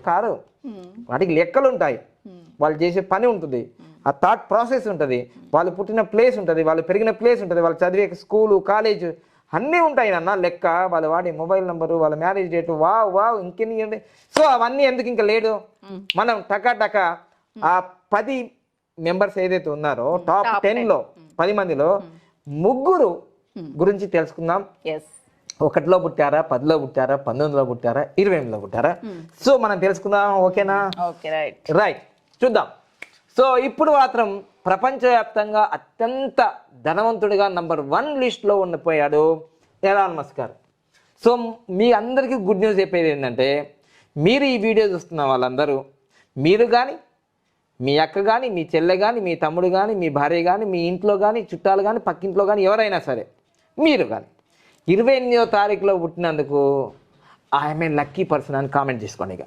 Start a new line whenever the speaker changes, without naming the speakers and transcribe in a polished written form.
Car, వాటికి లెక్కలు ఉంటాయి, వాళ్ళు చేసే పని ఉంటుంది, ఆ థాట్ ప్రాసెస్ ఉంటుంది, వాళ్ళు పుట్టిన ప్లేస్ ఉంటుంది, వాళ్ళు పెరిగిన ప్లేస్ ఉంటుంది, వాళ్ళు చదివే స్కూలు కాలేజ్ అన్నీ ఉంటాయి అన్న లెక్క, వాళ్ళు వాడే మొబైల్ నెంబరు, వాళ్ళ మ్యారేజ్ డేటు, ఇంకెన్ని. సో అవన్నీ ఎందుకు ఇంకా లేడు, మనం టకా ఆ 10 మెంబర్స్ ఏదైతే ఉన్నారో టాప్ 10లో 10 మందిలో 3 గురించి తెలుసుకుందాం. 1లో పుట్టారా, 10లో పుట్టారా, 19లో పుట్టారా, 28లో పుట్టారా? సో మనం తెలుసుకుందాం. ఓకేనా? రైట్, చూద్దాం. సో ఇప్పుడు మాత్రం ప్రపంచవ్యాప్తంగా అత్యంత ధనవంతుడిగా నంబర్ 1 లిస్ట్లో ఉండిపోయాడు ఎలాన్ మస్క్ గారు. సో మీ అందరికీ గుడ్ న్యూస్ చెప్పేది ఏంటంటే, మీరు ఈ వీడియో చూస్తున్న వాళ్ళందరూ, మీరు కానీ, మీ అక్క కానీ, మీ చెల్లె కానీ, మీ తమ్ముడు కానీ, మీ భార్య కానీ, మీ ఇంట్లో కానీ, చుట్టాలు కానీ, పక్కింట్లో కానీ, ఎవరైనా సరే మీరు కానీ 28వ తారీఖులో పుట్టినందుకు ఐఎమ్ ఏ లక్కీ పర్సన్ అని కామెంట్ చేసుకోండి. ఇక